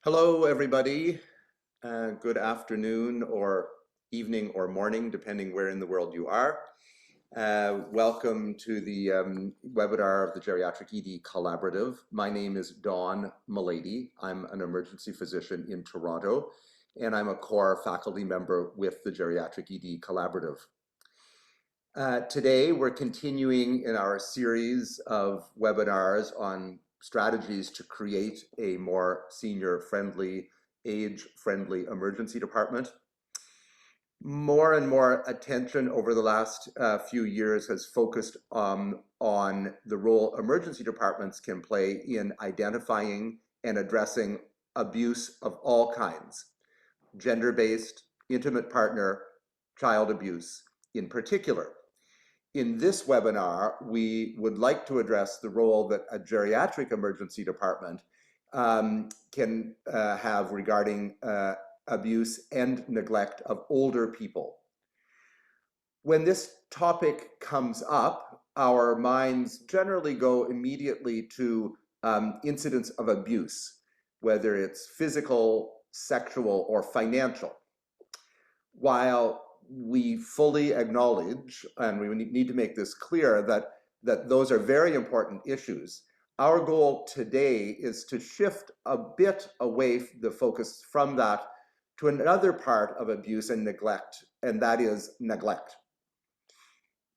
Hello, everybody. Good afternoon or evening or morning, depending where in the world you are. Welcome to the webinar of the Geriatric ED Collaborative. My name is Dawn Milady. I'm an emergency physician in Toronto, and I'm a core faculty member with the Geriatric ED Collaborative. Today, we're continuing in our series of webinars on strategies to create a more senior-friendly, age-friendly emergency department. More and more attention over the last few years has focused on the role emergency departments can play in identifying and addressing abuse of all kinds, gender-based, intimate partner, child abuse in particular. In this webinar, we would like to address the role that a geriatric emergency department can have regarding abuse and neglect of older people. When this topic comes up, our minds generally go immediately to incidents of abuse, whether it's physical, sexual, or financial. While we fully acknowledge, and we need to make this clear, that those are very important issues, our goal today is to shift a bit away the focus from that to another part of abuse and neglect, and that is neglect.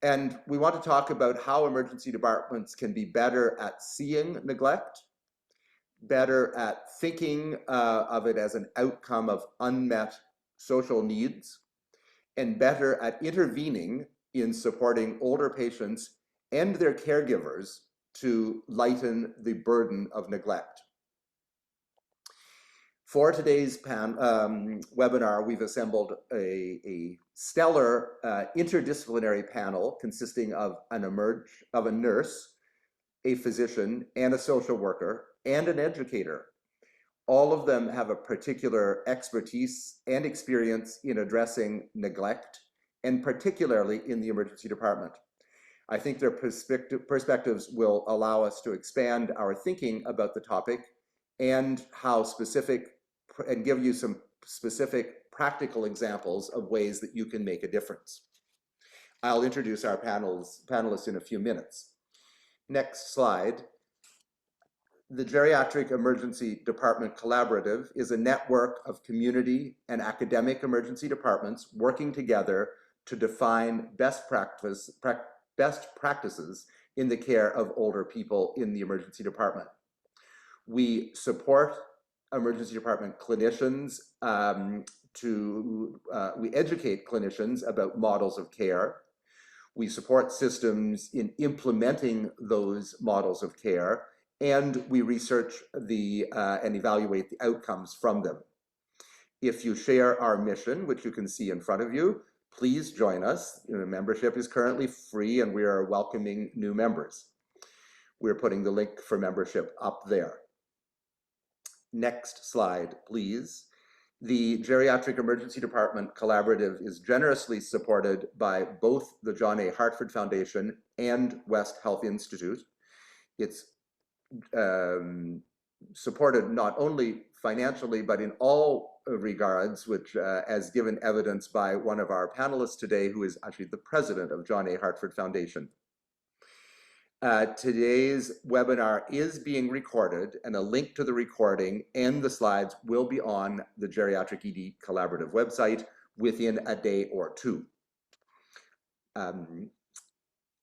And we want to talk about how emergency departments can be better at seeing neglect, better at thinking of it as an outcome of unmet social needs, and better at intervening in supporting older patients and their caregivers to lighten the burden of neglect. For today's webinar, we've assembled a stellar interdisciplinary panel consisting of a nurse, a physician, and a social worker, and an educator. All of them have a particular expertise and experience in addressing neglect, and particularly in the emergency department. I think their perspectives will allow us to expand our thinking about the topic and give you some specific practical examples of ways that you can make a difference. I'll introduce our panelists in a few minutes. Next slide. The Geriatric Emergency Department Collaborative is a network of community and academic emergency departments working together to define best practices in the care of older people in the emergency department. We support emergency department clinicians we educate clinicians about models of care. We support systems in implementing those models of care, and we research and evaluate the outcomes from them. If you share our mission, which you can see in front of you, please join us. Membership is currently free, and we are welcoming new members. We're putting the link for membership up there. Next slide, please. The Geriatric Emergency Department Collaborative is generously supported by both the John A. Hartford Foundation and West Health Institute. It's supported not only financially, but in all regards, which as given evidence by one of our panelists today, who is actually the president of John A. Hartford Foundation. Today's webinar is being recorded, and a link to the recording and the slides will be on the Geriatric ED Collaborative website within a day or two.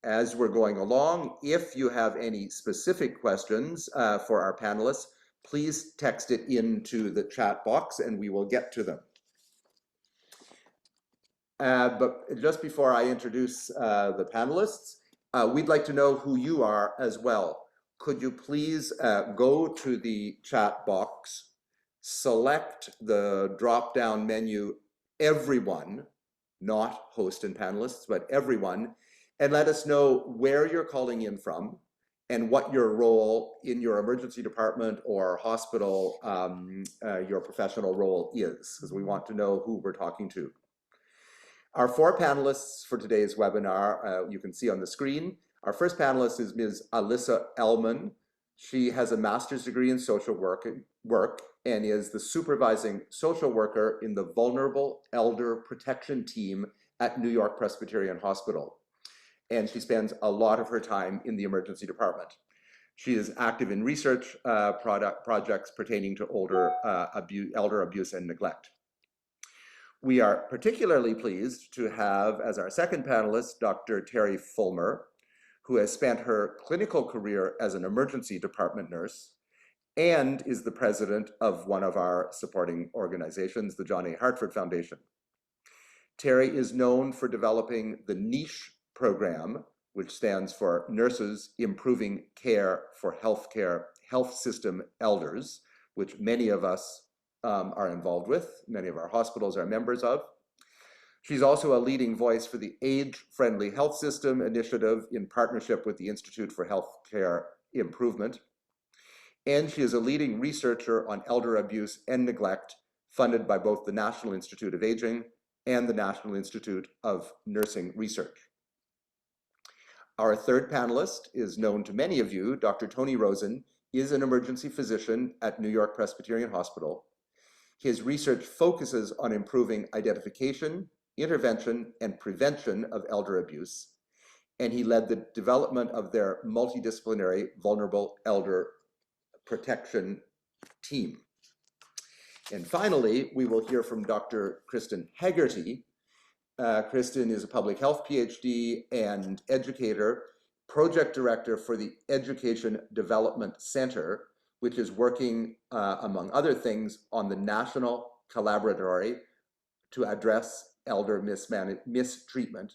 As we're going along, if you have any specific questions for our panelists, please text it into the chat box and we will get to them. But just before I introduce the panelists, we'd like to know who you are as well. Could you please go to the chat box, select the drop-down menu, everyone, not host and panelists, but everyone, and let us know where you're calling in from and what your role in your emergency department or hospital, your professional role is, because we want to know who we're talking to. Our four panelists for today's webinar, you can see on the screen. Our first panelist is Ms. Alyssa Elman. She has a master's degree in social work work and is the supervising social worker in the Vulnerable Elder Protection Team at New York Presbyterian Hospital. And she spends a lot of her time in the emergency department. She is active in research projects pertaining to elder abuse and neglect. We are particularly pleased to have as our second panelist, Dr. Terry Fulmer, who has spent her clinical career as an emergency department nurse and is the president of one of our supporting organizations, the John A. Hartford Foundation. Terry is known for developing the NICHE program, which stands for Nurses Improving Care for Health System Elders, which many of us are involved with. Many of our hospitals are members of. She's also a leading voice for the Age-Friendly Health System initiative in partnership with the Institute for Healthcare Improvement. And she is a leading researcher on elder abuse and neglect, funded by both the National Institute of Aging and the National Institute of Nursing Research. Our third panelist is known to many of you. Dr. Tony Rosen is an emergency physician at New York Presbyterian Hospital. His research focuses on improving identification, intervention, and prevention of elder abuse, and he led the development of their multidisciplinary vulnerable elder protection team. And finally, we will hear from Dr. Kristen Haggerty. Kristen is a public health PhD and educator, project director for the Education Development Center, which is working, among other things, on the National Collaboratory to address elder mistreatment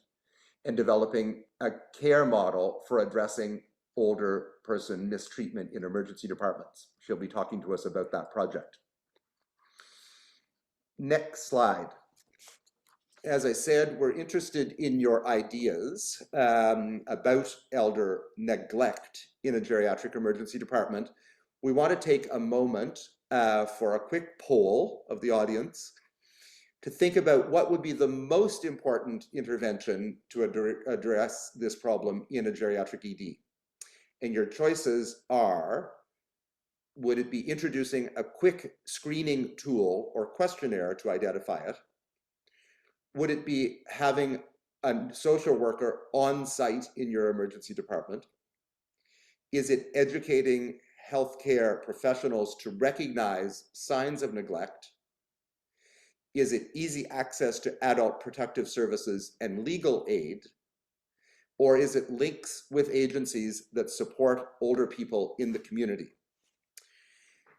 and developing a care model for addressing older person mistreatment in emergency departments. She'll be talking to us about that project. Next slide. As I said, we're interested in your ideas about elder neglect in a geriatric emergency department. We want to take a moment for a quick poll of the audience to think about what would be the most important intervention to address this problem in a geriatric ED. And your choices are, would it be introducing a quick screening tool or questionnaire to identify it? Would it be having a social worker on site in your emergency department? Is it educating healthcare professionals to recognize signs of neglect? Is it easy access to adult protective services and legal aid? Or is it links with agencies that support older people in the community?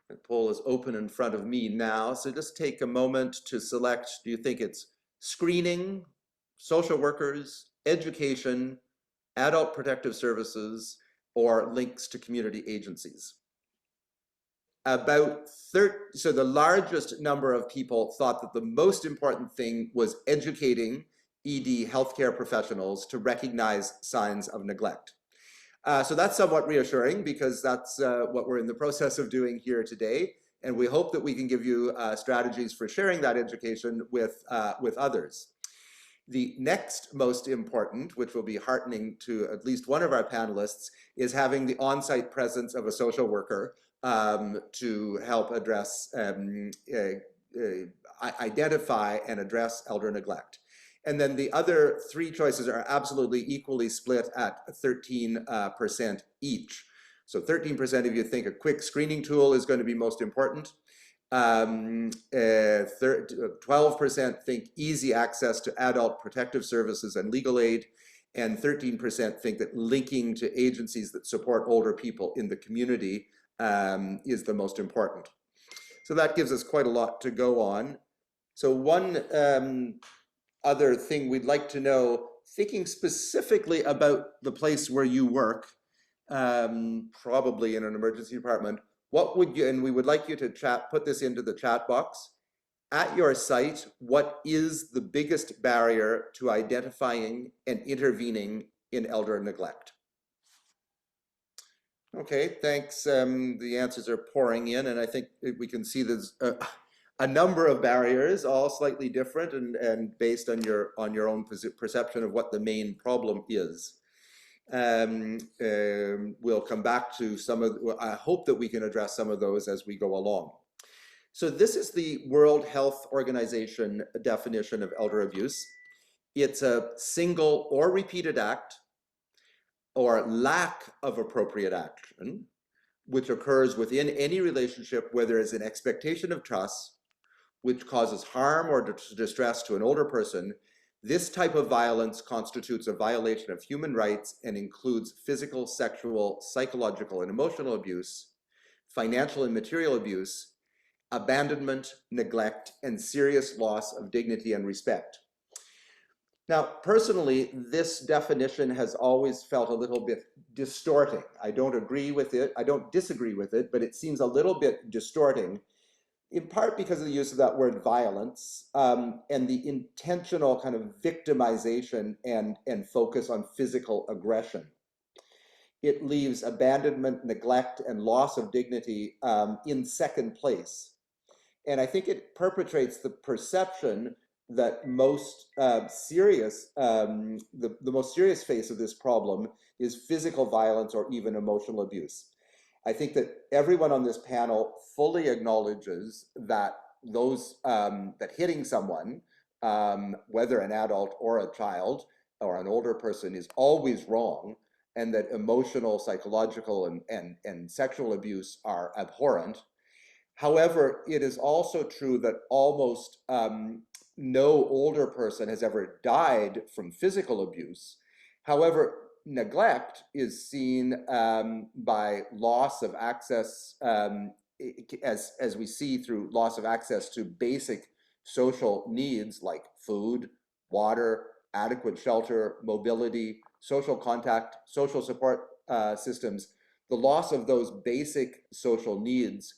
The poll is open in front of me now, so just take a moment to select, do you think it's screening, social workers, education, adult protective services, or links to community agencies? So the largest number of people thought that the most important thing was educating ED healthcare professionals to recognize signs of neglect. So that's somewhat reassuring because that's what we're in the process of doing here today. And we hope that we can give you strategies for sharing that education with others. The next most important, which will be heartening to at least one of our panelists, is having the on-site presence of a social worker to help address, identify and address elder neglect. And then the other three choices are absolutely equally split at 13% each. So 13% of you think a quick screening tool is going to be most important. 12% think easy access to adult protective services and legal aid. And 13% think that linking to agencies that support older people in the community is the most important. So that gives us quite a lot to go on. So one other thing we'd like to know, thinking specifically about the place where you work, probably in an emergency department, what would you, and we would like you to put this into the chat box. At your site, what is the biggest barrier to identifying and intervening in elder neglect? Okay, thanks. The answers are pouring in, and I think we can see there's a number of barriers, all slightly different and based on your own perception of what the main problem is. We'll come back to some of, I hope that we can address some of those as we go along. So this is the World Health Organization definition of elder abuse. It's a single or repeated act or lack of appropriate action, which occurs within any relationship where there is an expectation of trust, which causes harm or distress to an older person. This type of violence constitutes a violation of human rights and includes physical, sexual, psychological, and emotional abuse, financial and material abuse, abandonment, neglect, and serious loss of dignity and respect. Now, personally, this definition has always felt a little bit distorting. I don't agree with it. I don't disagree with it, but it seems a little bit distorting, in part because of the use of that word violence and the intentional kind of victimization and focus on physical aggression. It leaves abandonment, neglect, and loss of dignity in second place. And I think it perpetrates the perception that most serious, the most serious face of this problem is physical violence or even emotional abuse. I think that everyone on this panel fully acknowledges that that hitting someone, whether an adult or a child or an older person, is always wrong, and that emotional, psychological, and sexual abuse are abhorrent. However, it is also true that almost no older person has ever died from physical abuse. However, neglect is seen by loss of access, as we see through loss of access to basic social needs like food, water, adequate shelter, mobility, social contact, social support systems. The loss of those basic social needs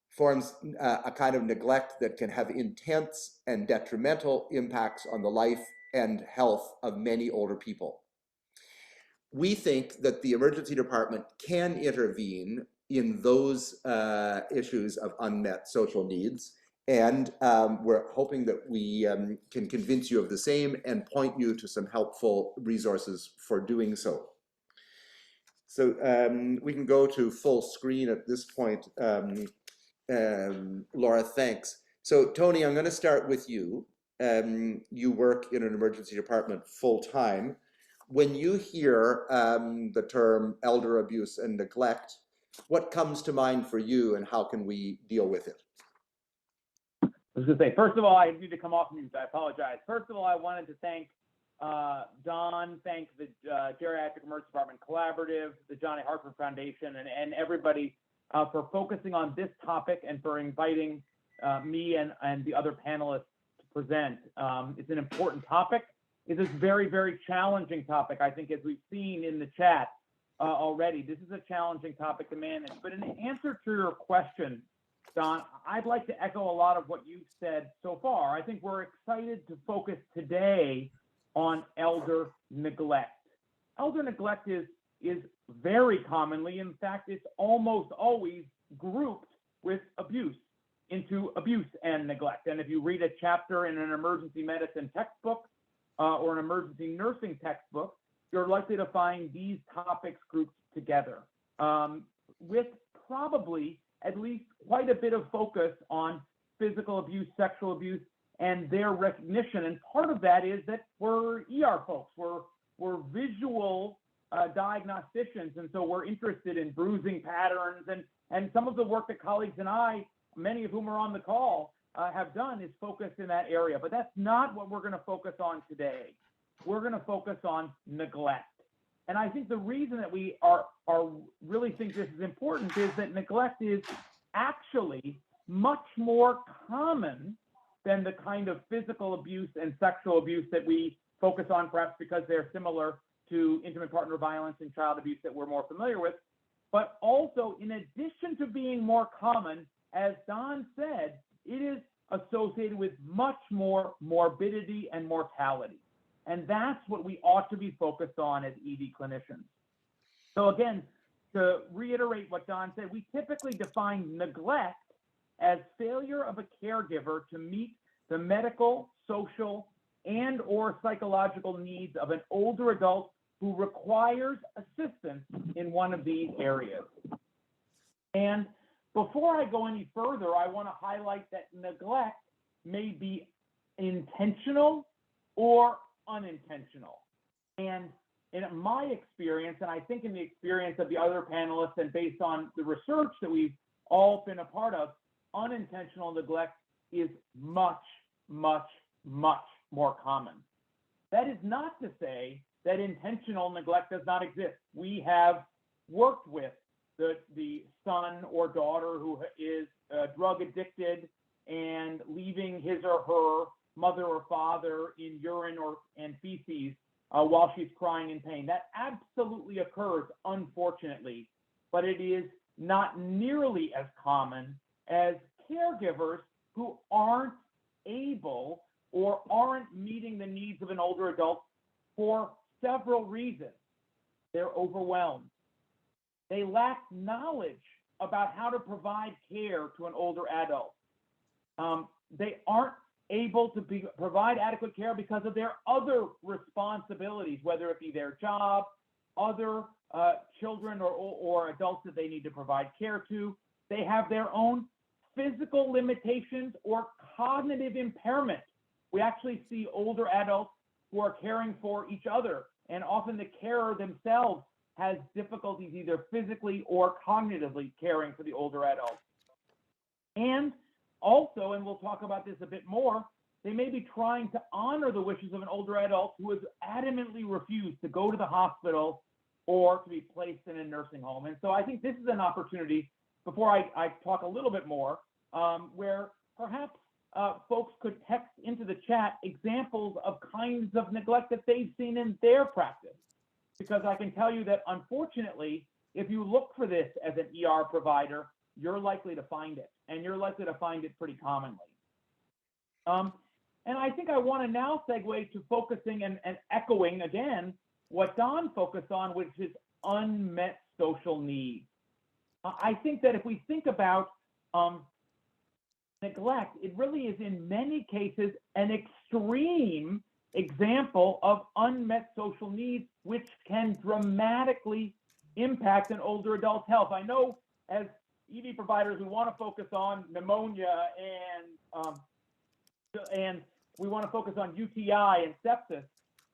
forms a kind of neglect that can have intense and detrimental impacts on the life and health of many older people. We think that the emergency department can intervene in those issues of unmet social needs, and we're hoping that we can convince you of the same and point you to some helpful resources for doing so. So we can go to full screen at this point. Laura, thanks. So Tony, I'm going to start with you. You work in an emergency department full time. When you hear the term elder abuse and neglect, what comes to mind for you and how can we deal with it? I was going to say, first of all, I need to come off mute. I apologize. First of all, I wanted to thank Don, thank the Geriatric Emergency Department Collaborative, the Johnny Hartford Foundation, and everybody for focusing on this topic and for inviting me and the other panelists to present. It's an important topic. It's a very, very challenging topic, I think, as we've seen in the chat already. This is a challenging topic to manage. But in answer to your question, Don, I'd like to echo a lot of what you've said so far. I think we're excited to focus today on elder neglect. Elder neglect is very commonly, in fact, it's almost always grouped with abuse, into abuse and neglect. And if you read a chapter in an emergency medicine textbook or an emergency nursing textbook, you're likely to find these topics grouped together with probably at least quite a bit of focus on physical abuse, sexual abuse, and their recognition. And part of that is that we're ER folks, we're visual diagnosticians, and so we're interested in bruising patterns, and some of the work that colleagues and I, many of whom are on the call, have done is focused in that area. But that's not what we're going to focus on today. We're going to focus on neglect. And I think the reason that we are really think this is important is that neglect is actually much more common than the kind of physical abuse and sexual abuse that we focus on, perhaps because they're similar to intimate partner violence and child abuse that we're more familiar with. But also, in addition to being more common, as Don said, it is associated with much more morbidity and mortality. And that's what we ought to be focused on as ED clinicians. So again, to reiterate what Don said, we typically define neglect as failure of a caregiver to meet the medical, social, and/or psychological needs of an older adult who requires assistance in one of these areas. And before I go any further, I want to highlight that neglect may be intentional or unintentional. And in my experience, and I think in the experience of the other panelists and based on the research that we've all been a part of, unintentional neglect is much, much, much more common. That is not to say that intentional neglect does not exist. We have worked with the son or daughter who is drug addicted and leaving his or her mother or father in urine and feces while she's crying in pain. That absolutely occurs, unfortunately, but it is not nearly as common as caregivers who aren't able or aren't meeting the needs of an older adult for several reasons. They're overwhelmed. They lack knowledge about how to provide care to an older adult. They aren't able to provide adequate care because of their other responsibilities, whether it be their job, other children or adults that they need to provide care to. They have their own physical limitations or cognitive impairment. We actually see older adults who are caring for each other, and often the carer themselves has difficulties either physically or cognitively caring for the older adult. And also, and we'll talk about this a bit more, they may be trying to honor the wishes of an older adult who has adamantly refused to go to the hospital or to be placed in a nursing home. And so I think this is an opportunity, before I talk a little bit more, where perhaps folks could text into the chat examples of kinds of neglect that they've seen in their practice. Because I can tell you that, unfortunately, if you look for this as an ER provider, you're likely to find it, and you're likely to find it pretty commonly. And I think I want to now segue to focusing and echoing again what Don focused on, which is unmet social needs. I think that if we think about neglect, it really is in many cases an extreme example of unmet social needs, which can dramatically impact an older adult's health. I know as ED providers, we want to focus on pneumonia and we want to focus on UTI and sepsis,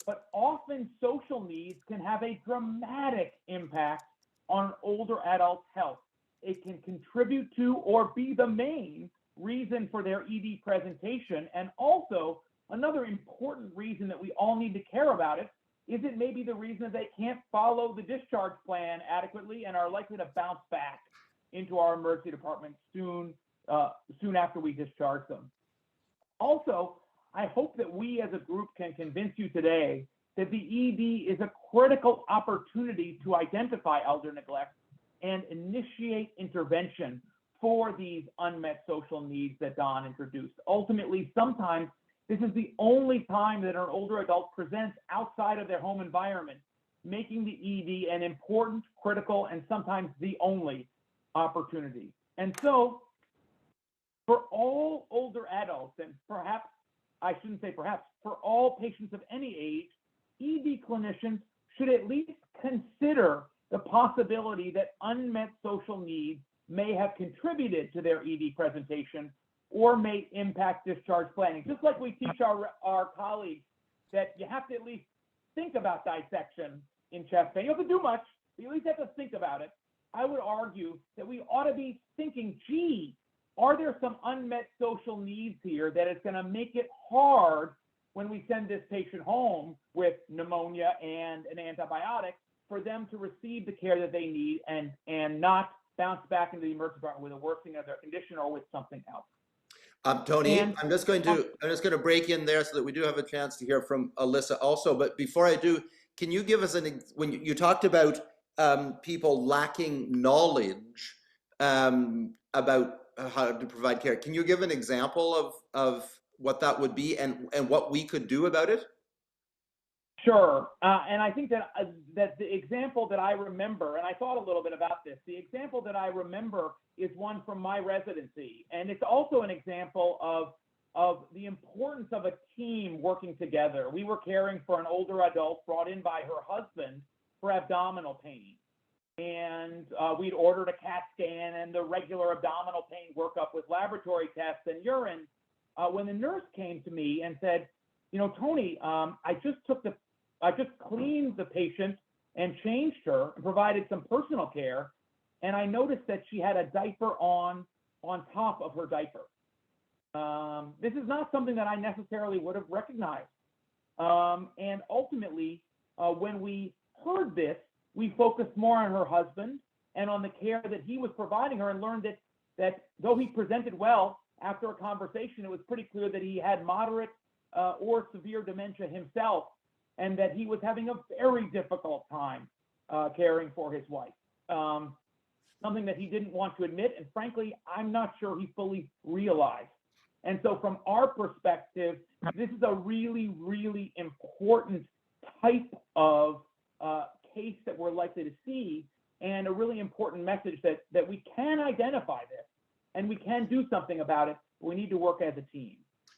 but often social needs can have a dramatic impact on an older adult's health. It can contribute to or be the main reason for their ED presentation. And also, another important reason that we all need to care about it is it may be the reason that they can't follow the discharge plan adequately and are likely to bounce back into our emergency department soon after we discharge them. Also, I hope that we as a group can convince you today that the ED is a critical opportunity to identify elder neglect and initiate intervention for these unmet social needs that Don introduced. Ultimately, sometimes this is the only time that an older adult presents outside of their home environment, making the ED an important, critical, and sometimes the only opportunity. And so, for all older adults, and perhaps, I shouldn't say perhaps, for all patients of any age, ED clinicians should at least consider the possibility that unmet social needs may have contributed to their ED presentation or may impact discharge planning. Just like we teach our colleagues that you have to at least think about dissection in chest pain. You don't have to do much, but you at least have to think about it. I would argue that we ought to be thinking, gee, are there some unmet social needs here that is going to make it hard when we send this patient home with pneumonia and an antibiotic for them to receive the care that they need and not bounce back into the emergency department with a worsening of their condition or with something else. Tony, I'm just going to break in there so that we do have a chance to hear from Alyssa also. But before I do, can you give us when you talked about people lacking knowledge about how to provide care, can you give an example of what that would be and what we could do about it? Sure, and I think that the example that I remember, and I thought a little bit about this, the example that I remember is one from my residency, and it's also an example of of the importance of a team working together. We were caring for an older adult brought in by her husband for abdominal pain. And we'd ordered a CAT scan and the regular abdominal pain workup with laboratory tests and urine. When the nurse came to me and said, you know, Tony, I just cleaned the patient and changed her and provided some personal care. And I noticed that she had a diaper on top of her diaper. This is not something that I necessarily would have recognized. And ultimately, when we heard this, we focused more on her husband and on the care that he was providing her, and learned that though he presented well, after a conversation, it was pretty clear that he had moderate or severe dementia himself, and that he was having a very difficult time caring for his wife. Something that he didn't want to admit, and frankly, I'm not sure he fully realized. And so from our perspective, this is a really, really important type of case that we're likely to see, and a really important message that we can identify this and we can do something about it. We need to work as a team.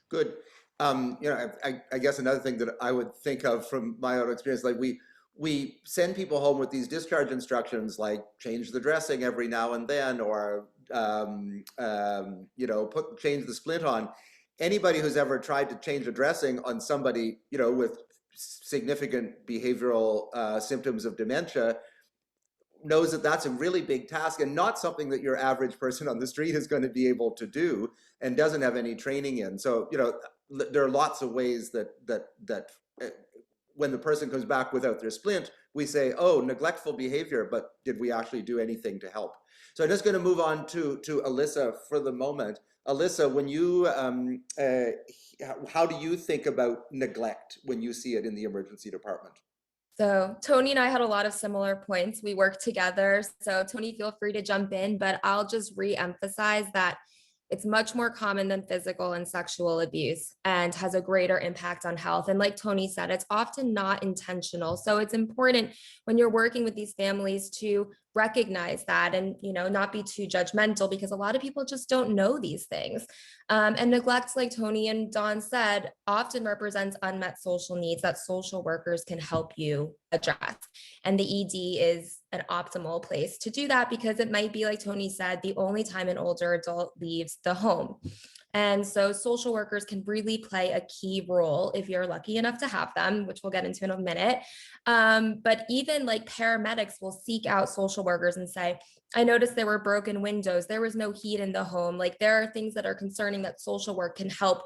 Good. You know, I guess another thing that I would think of from my own experience, like we send people home with these discharge instructions, like change the dressing every now and then, or you know, change the splint on. Anybody who's ever tried to change a dressing on somebody, you know, with significant behavioral symptoms of dementia knows that that's a really big task, and not something that your average person on the street is going to be able to do and doesn't have any training in. So, you know, there are lots of ways that when the person comes back without their splint, we say, oh, neglectful behavior, but did we actually do anything to help? So I'm just going to move on to Alyssa for the moment. Alyssa, when you, how do you think about neglect when you see it in the emergency department? So Tony and I had a lot of similar points. We work together. So Tony, feel free to jump in, but I'll just re-emphasize that it's much more common than physical and sexual abuse, and has a greater impact on health. And like Tony said, it's often not intentional. So it's important when you're working with these families to recognize that, and, you know, not be too judgmental, because a lot of people just don't know these things. And neglect, like Tony and Dawn said, often represents unmet social needs that social workers can help you address. And the ED is an optimal place to do that, because it might be, like Tony said, the only time an older adult leaves the home. And so social workers can really play a key role if you're lucky enough to have them, which we'll get into in a minute. But even like paramedics will seek out social workers and say, I noticed there were broken windows, there was no heat in the home. Like, there are things that are concerning that social work can help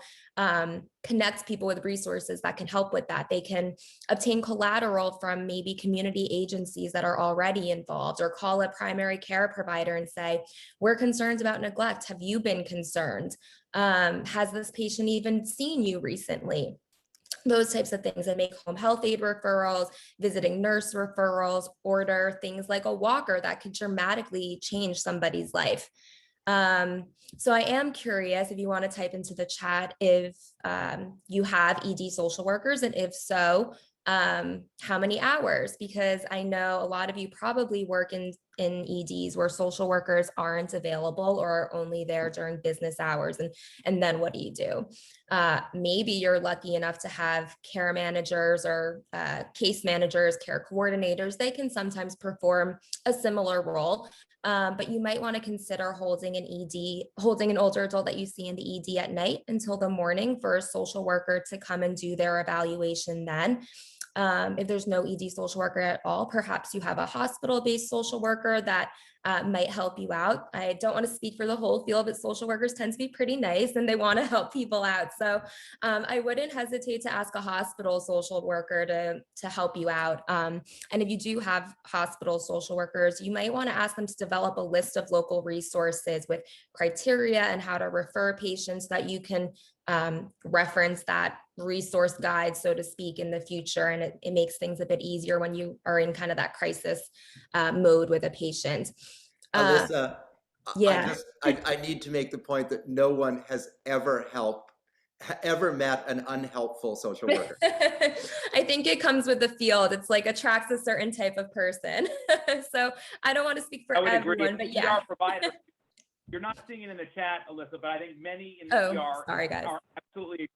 connect people with resources that can help with that. They can obtain collateral from maybe community agencies that are already involved, or call a primary care provider and say, we're concerned about neglect. Have you been concerned? Has this patient even seen you recently? Those types of things, and make home health aid referrals, visiting nurse referrals, order things like a walker that could dramatically change somebody's life. So I am curious if you want to type into the chat if you have ED social workers, and if so, how many hours? Because I know a lot of you probably work in EDs where social workers aren't available or are only there during business hours. And then what do you do? Maybe you're lucky enough to have care managers or case managers, care coordinators. They can sometimes perform a similar role. But you might want to consider holding an older adult that you see in the ED at night until the morning for a social worker to come and do their evaluation then. If there's no ED social worker at all, perhaps you have a hospital-based social worker that might help you out. I don't want to speak for the whole field, but social workers tend to be pretty nice and they want to help people out. So I wouldn't hesitate to ask a hospital social worker to help you out. And if you do have hospital social workers, you might want to ask them to develop a list of local resources with criteria and how to refer patients, so that you can reference that resource guide, so to speak, in the future. And it makes things a bit easier when you are in kind of that crisis mode with a patient. Alyssa, Yeah. I need to make the point that no one has ever met an unhelpful social worker. I think it comes with the field. It's like attracts a certain type of person. So I don't want to speak for everyone, but yeah. You're not seeing it in the chat, Alyssa, but I think many in the Oh, sorry, guys. are absolutely.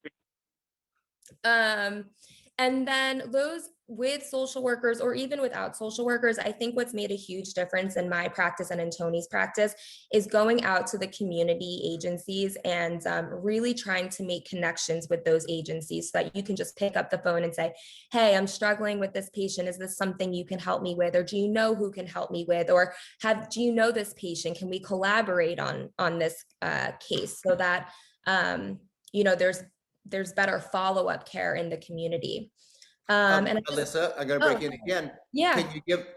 And then those with social workers or even without social workers, I think what's made a huge difference in my practice and in Tony's practice is going out to the community agencies and really trying to make connections with those agencies so that you can just pick up the phone and say, hey, I'm struggling with this patient. Is this something you can help me with? Or do you know who can help me with? Or do you know this patient? Can we collaborate on this case so that, you know, there's better follow-up care in the community. Alyssa, I'm going to break in again. Yeah.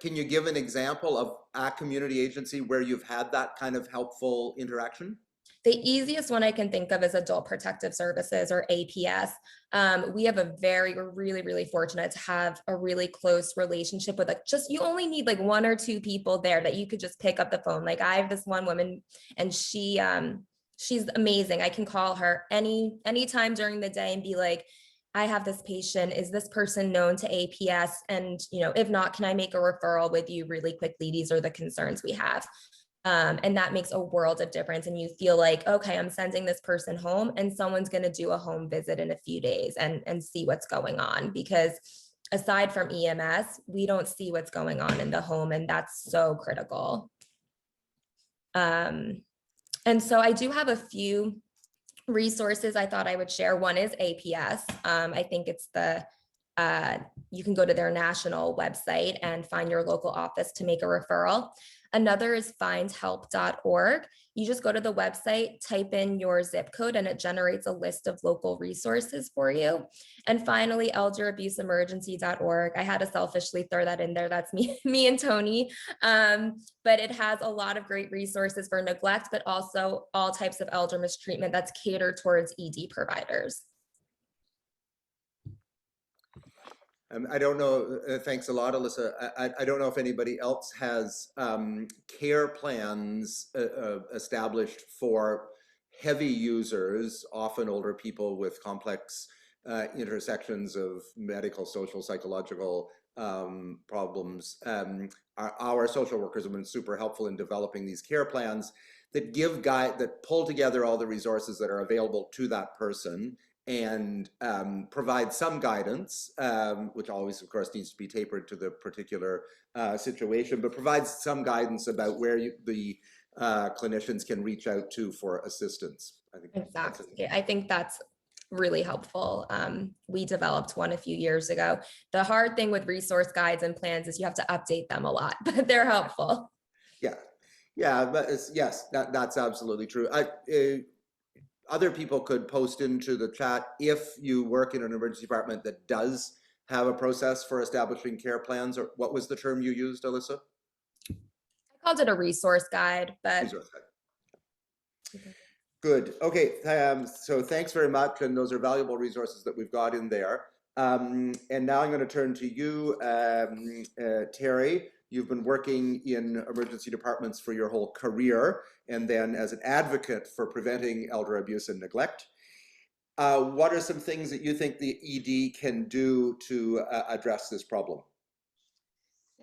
Can you give an example of a community agency where you've had that kind of helpful interaction? The easiest one I can think of is Adult Protective Services, or APS. We're really, really fortunate to have a really close relationship with, like, you only need like one or two people there that you could just pick up the phone. Like, I have this one woman and she's amazing. I can call her anytime during the day and be like, I have this patient. Is this person known to APS? And, you know, if not, can I make a referral with you really quickly? These are the concerns we have. And that makes a world of difference. And you feel like, okay, I'm sending this person home and someone's going to do a home visit in a few days and see what's going on. Because aside from EMS, we don't see what's going on in the home. And that's so critical. And so I do have a few resources I thought I would share. One is APS. I think it's you can go to their national website and find your local office to make a referral. Another is findhelp.org. You just go to the website, type in your zip code, and it generates a list of local resources for you. And finally, elderabuseenemergency.org. I had to selfishly throw that in there. That's me and Tony. But it has a lot of great resources for neglect, but also all types of elder mistreatment that's catered towards ED providers. I don't know, thanks a lot, Alyssa. I don't know if anybody else has care plans established for heavy users, often older people with complex intersections of medical, social, psychological problems. Our social workers have been super helpful in developing these care plans that pull together all the resources that are available to that person and provide some guidance, which always, of course, needs to be tapered to the particular situation, but provides some guidance about where the clinicians can reach out to for assistance. I think exactly. I think that's really helpful. We developed one a few years ago. The hard thing with resource guides and plans is you have to update them a lot, but they're helpful. Yeah, but yes, that's absolutely true. Other people could post into the chat if you work in an emergency department that does have a process for establishing care plans, or what was the term you used, Alyssa? I called it a resource guide, but. Resource guide. Okay. Good. Okay. So thanks very much. And those are valuable resources that we've got in there. And now I'm going to turn to you, Terry. You've been working in emergency departments for your whole career, and then as an advocate for preventing elder abuse and neglect. What are some things that you think the ED can do to address this problem?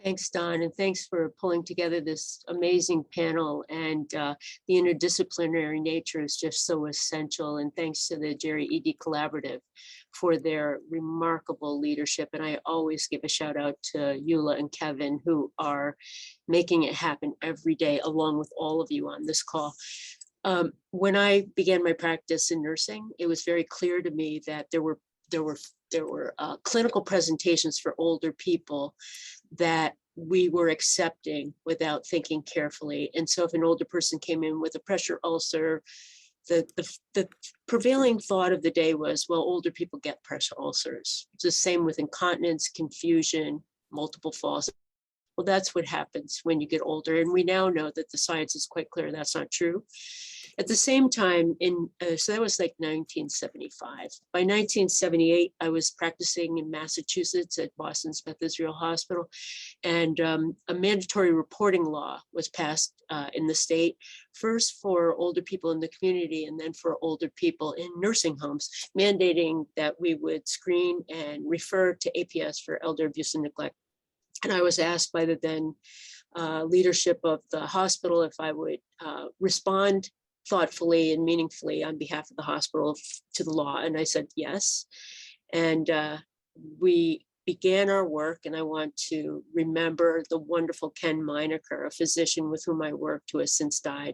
Thanks, Don, and thanks for pulling together this amazing panel. And the interdisciplinary nature is just so essential. And thanks to the Geri ED Collaborative for their remarkable leadership. And I always give a shout out to Eula and Kevin, who are making it happen every day, along with all of you on this call. When I began my practice in nursing, it was very clear to me that there were clinical presentations for older people that we were accepting without thinking carefully. And so if an older person came in with a pressure ulcer, the prevailing thought of the day was, well, older people get pressure ulcers. It's the same with incontinence, confusion, multiple falls. Well, that's what happens when you get older. And we now know that the science is quite clear that's not true. At the same time, so that was like 1975. By 1978, I was practicing in Massachusetts at Boston's Beth Israel Hospital, and a mandatory reporting law was passed in the state, first for older people in the community and then for older people in nursing homes, mandating that we would screen and refer to APS for elder abuse and neglect. And I was asked by the then leadership of the hospital if I would respond thoughtfully and meaningfully on behalf of the hospital to the law. And I said yes. And we began our work, and I want to remember the wonderful Ken Meinecker, a physician with whom I worked, who has since died,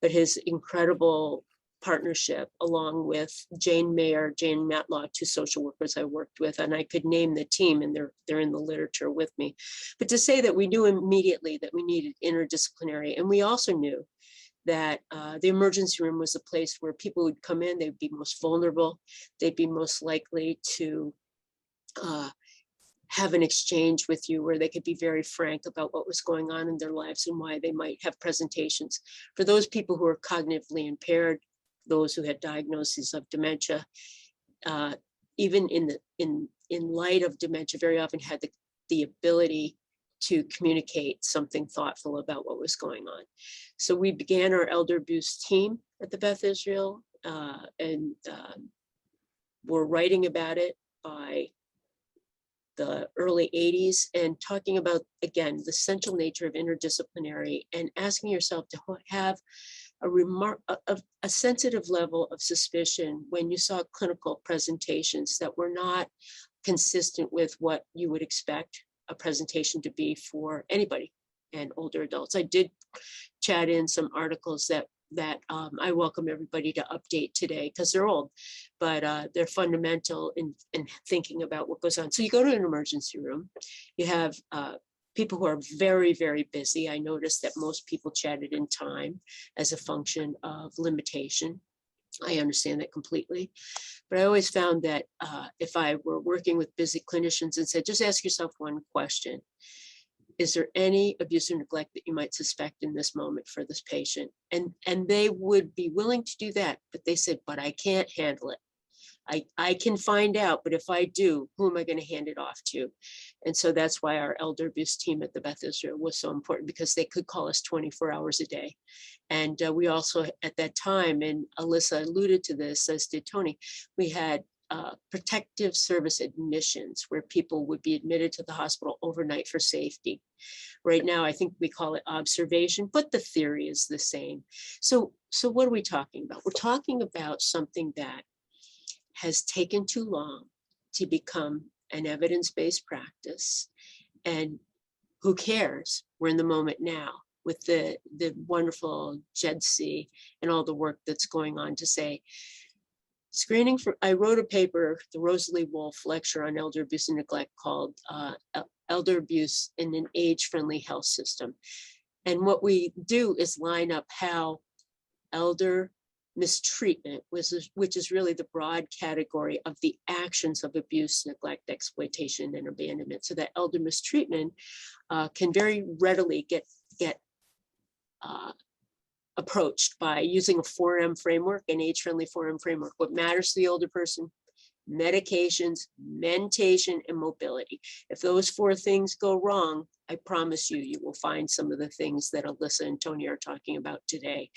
but his incredible partnership along with Jane Mayer, Jane Matlock, two social workers I worked with, and I could name the team, and they're in the literature with me. But to say that we knew immediately that we needed interdisciplinary, and we also knew that the emergency room was a place where people would come in, they'd be most vulnerable, they'd be most likely to have an exchange with you where they could be very frank about what was going on in their lives and why they might have presentations. For those people who are cognitively impaired, those who had diagnoses of dementia, even in light of dementia, very often had the ability to communicate something thoughtful about what was going on. So we began our elder abuse team at the Beth Israel, and we're writing about it by the early 80s and talking about, again, the central nature of interdisciplinary and asking yourself to have a sensitive level of suspicion when you saw clinical presentations that were not consistent with what you would expect a presentation to be for anybody and older adults. I did chat in some articles that I welcome everybody to update today because they're old, but they're fundamental in thinking about what goes on. So you go to an emergency room, you have people who are very, very busy. I noticed that most people chatted in time as a function of limitation. I understand that completely. But I always found that if I were working with busy clinicians and said, just ask yourself one question. Is there any abuse or neglect that you might suspect in this moment for this patient? And they would be willing to do that, but they said, but I can't handle it. I can find out, but if I do, who am I going to hand it off to? And so that's why our elder abuse team at the Beth Israel was so important, because they could call us 24 hours a day. And we also, at that time, and Alyssa alluded to this, as did Tony, we had protective service admissions where people would be admitted to the hospital overnight for safety. Right now, I think we call it observation, but the theory is the same. So what are we talking about? We're talking about something that has taken too long to become an evidence-based practice. And who cares? We're in the moment now with the wonderful GEDC and all the work that's going on to say, screening for, I wrote a paper, the Rosalie Wolf lecture on elder abuse and neglect called Elder Abuse in an Age-Friendly Health System. And what we do is line up how elder mistreatment, which is really the broad category of the actions of abuse, neglect, exploitation, and abandonment. So that elder mistreatment can very readily get approached by using a 4M framework, an age-friendly 4M framework. What matters to the older person? Medications, mentation, and mobility. If those four things go wrong, I promise you, you will find some of the things that Alyssa and Tony are talking about today.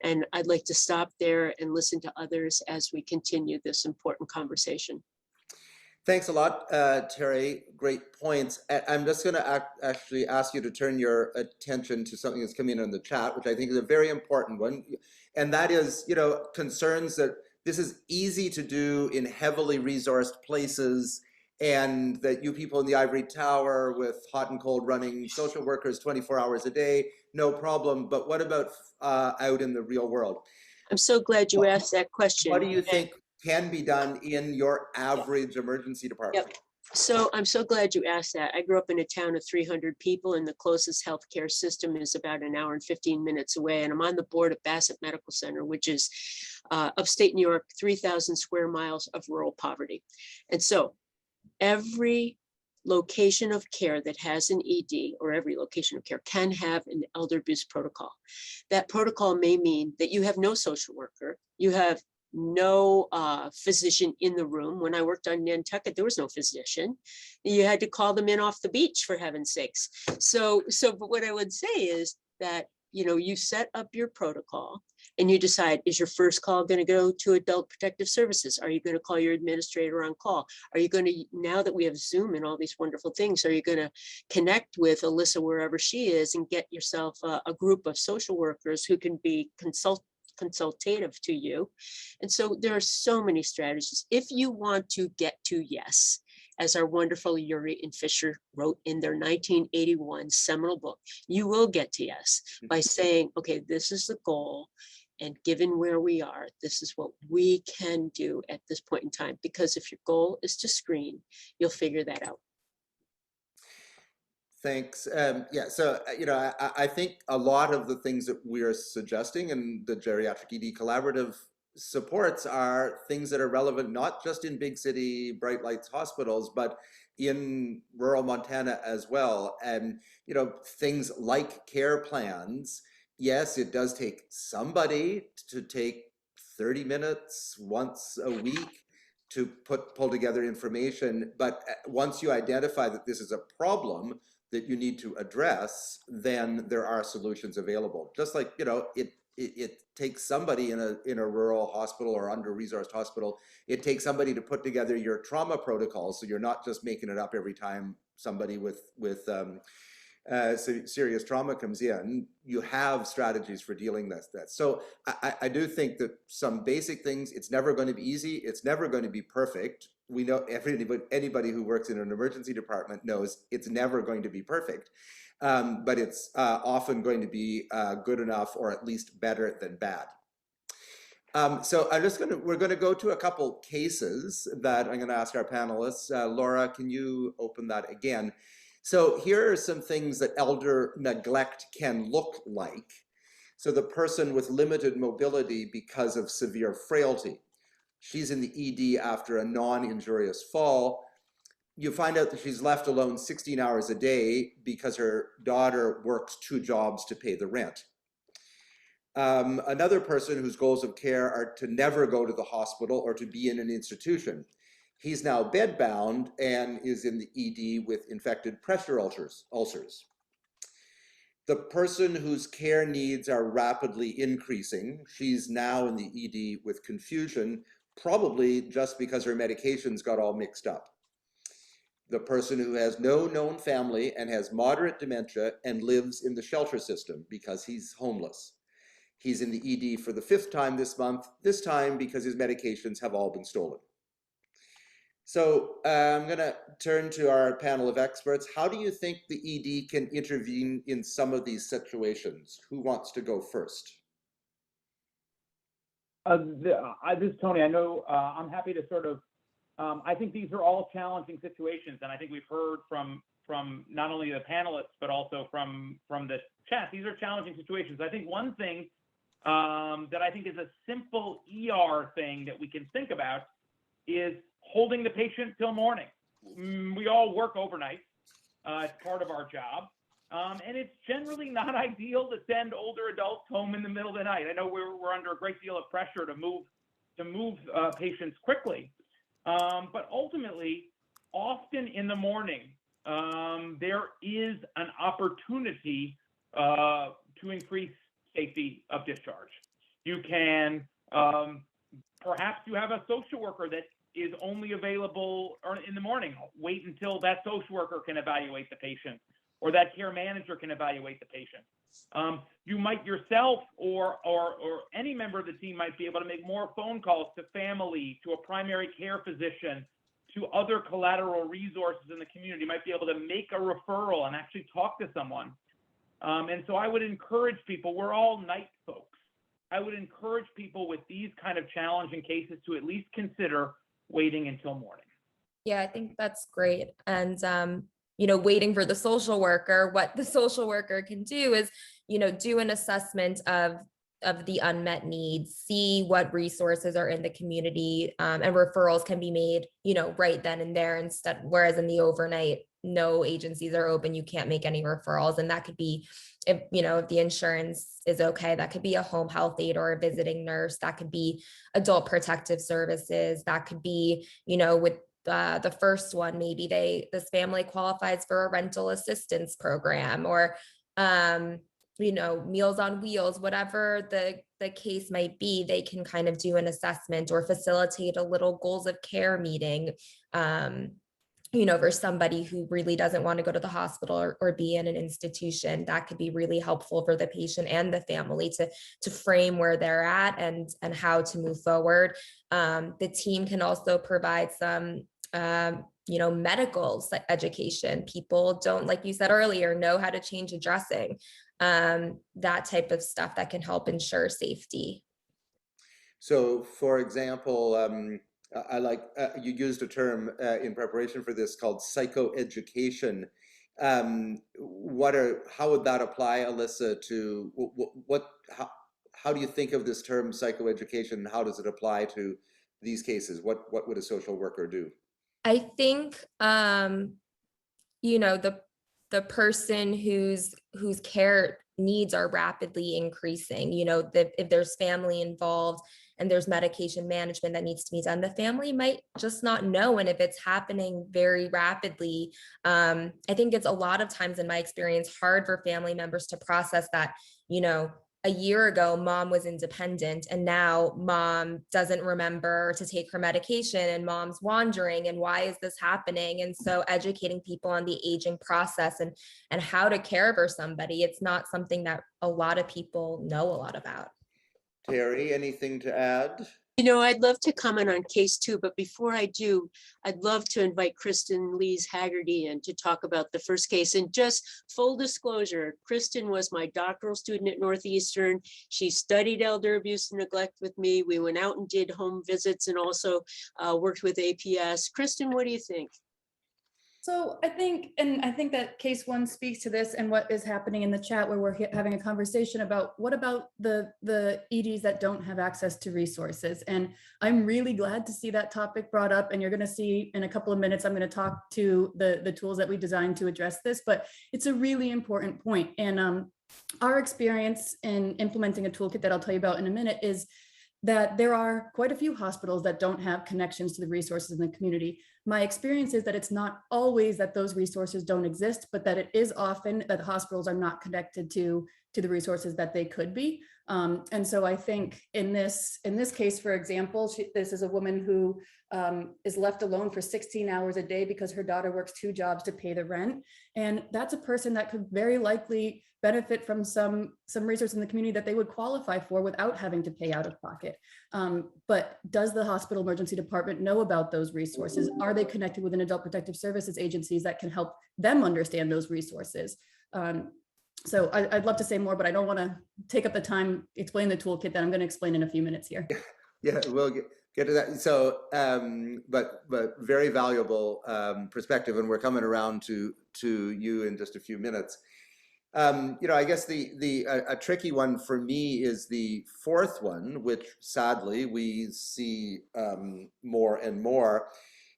And I'd like to stop there and listen to others as we continue this important conversation. Thanks a lot, Terry. Great points. I'm just going to actually ask you to turn your attention to something that's coming in on the chat, which I think is a very important one. And that is, concerns that this is easy to do in heavily resourced places, and that you people in the ivory tower with hot and cold running social workers 24 hours a day, no problem. But what about out in the real world? I'm so glad you asked that question. What do you think can be done in your average emergency department? Yep. So I'm so glad you asked that. I grew up in a town of 300 people, and the closest healthcare system is about an hour and 15 minutes away. And I'm on the board of Bassett Medical Center, which is upstate New York, 3,000 square miles of rural poverty. And so every location of care that has an ED, or every location of care, can have an elder abuse protocol. That protocol may mean that you have no social worker, you have no physician in the room. When I worked on Nantucket, there was no physician. You had to call them in off the beach, for heaven's sakes. So but what I would say is that you set up your protocol and you decide, is your first call going to go to adult protective services? Are you going to call your administrator on call? Are you going to, now that we have Zoom and all these wonderful things, are you going to connect with Alyssa wherever she is and get yourself a group of social workers who can be consultative to you? And so there are so many strategies. If you want to get to yes, as our wonderful Uri and Fisher wrote in their 1981 seminal book, you will get to yes by saying, okay, this is the goal. And given where we are, this is what we can do at this point in time. Because if your goal is to screen, you'll figure that out. Thanks. Yeah, so, I think a lot of the things that we are suggesting and the Geriatric ED Collaborative supports are things that are relevant not just in big city bright lights hospitals, but in rural Montana as well. And things like care plans. Yes, it does take somebody to take 30 minutes once a week to pull together information, but once you identify that this is a problem that you need to address, then there are solutions available. Just like it takes somebody in a rural hospital or under-resourced hospital, it takes somebody to put together your trauma protocols, so you're not just making it up every time somebody with serious trauma comes in. You have strategies for dealing with that. So I do think that some basic things, it's never going to be easy, it's never going to be perfect. We know anybody who works in an emergency department knows it's never going to be perfect. But it's often going to be good enough, or at least better than bad. So we're going to go to a couple cases that I'm going to ask our panelists. Laura, can you open that again? So here are some things that elder neglect can look like. So the person with limited mobility because of severe frailty. She's in the ED after a non-injurious fall. You find out that she's left alone 16 hours a day because her daughter works 2 jobs to pay the rent. Another person whose goals of care are to never go to the hospital or to be in an institution. He's now bedbound and is in the ED with infected pressure ulcers. The person whose care needs are rapidly increasing, she's now in the ED with confusion, probably just because her medications got all mixed up. The person who has no known family and has moderate dementia and lives in the shelter system because he's homeless. He's in the ED for the 5th time this month, this time because his medications have all been stolen. So I'm going to turn to our panel of experts. How do you think the ED can intervene in some of these situations? Who wants to go first? This is Tony. I know I'm happy to sort of, I think these are all challenging situations, and I think we've heard from not only the panelists, but also from the chat. These are challenging situations. I think one thing that I think is a simple ER thing that we can think about is holding the patient till morning. We all work overnight. It's part of our job. And it's generally not ideal to send older adults home in the middle of the night. I know we're under a great deal of pressure to move patients quickly. But ultimately, often in the morning, there is an opportunity to increase safety of discharge. You can, perhaps you have a social worker that is only available in the morning. Wait until that social worker can evaluate the patient, or that care manager can evaluate the patient. You might yourself or any member of the team might be able to make more phone calls to family, to a primary care physician, to other collateral resources in the community. You might be able to make a referral and actually talk to someone. And so I would encourage people, we're all night folks. I would encourage people with these kind of challenging cases to at least consider waiting until morning. Yeah, I think that's great. And, waiting for the social worker, what the social worker can do is, do an assessment of the unmet needs, see what resources are in the community, and referrals can be made, right then and there instead, whereas in the overnight, no agencies are open, you can't make any referrals. And that could be, if the insurance is okay, that could be a home health aide or a visiting nurse, that could be adult protective services, that could be, with the first one, maybe this family qualifies for a rental assistance program, or Meals on Wheels, whatever the case might be, they can kind of do an assessment or facilitate a little goals of care meeting, for somebody who really doesn't want to go to the hospital or be in an institution. That could be really helpful for the patient and the family to frame where they're at and how to move forward. The team can also provide some medical education. People don't, like you said earlier, know how to change a dressing, that type of stuff that can help ensure safety. So, for example, I like you used a term in preparation for this called psychoeducation. How would that apply, Alyssa, to how do you think of this term psychoeducation, and how does it apply to these cases? What would a social worker do? I think the person whose care needs are rapidly increasing, if there's family involved and there's medication management that needs to be done, the family might just not know. And if it's happening very rapidly, I think it's a lot of times, in my experience, hard for family members to process that, a year ago, mom was independent and now mom doesn't remember to take her medication and mom's wandering, and why is this happening? And so educating people on the aging process and how to care for somebody, it's not something that a lot of people know a lot about. Terry, anything to add? I'd love to comment on case 2, but before I do, I'd love to invite Kristen Lees Haggerty in to talk about the first case. And just full disclosure, Kristen was my doctoral student at Northeastern. She studied elder abuse and neglect with me. We went out and did home visits and also worked with APS. Kristen, what do you think? So I think that case 1 speaks to this and what is happening in the chat, where we're having a conversation about what about the EDs that don't have access to resources. And I'm really glad to see that topic brought up. And you're going to see in a couple of minutes, I'm going to talk to the tools that we designed to address this, but it's a really important point. And our experience in implementing a toolkit that I'll tell you about in a minute is that there are quite a few hospitals that don't have connections to the resources in the community. My experience is that it's not always that those resources don't exist, but that it is often that hospitals are not connected to the resources that they could be. And so I think in this case, for example, this is a woman who is left alone for 16 hours a day because her daughter works 2 jobs to pay the rent. And that's a person that could very likely benefit from some resource in the community that they would qualify for without having to pay out of pocket. But does the hospital emergency department know about those resources? Are they connected with an adult protective services agencies that can help them understand those resources? So I'd love to say more, but I don't want to take up the time explaining the toolkit that I'm going to explain in a few minutes here. Yeah, we'll get to that. So, but very valuable perspective, and we're coming around to you in just a few minutes. I guess a tricky one for me is the 4th one, which sadly we see more and more,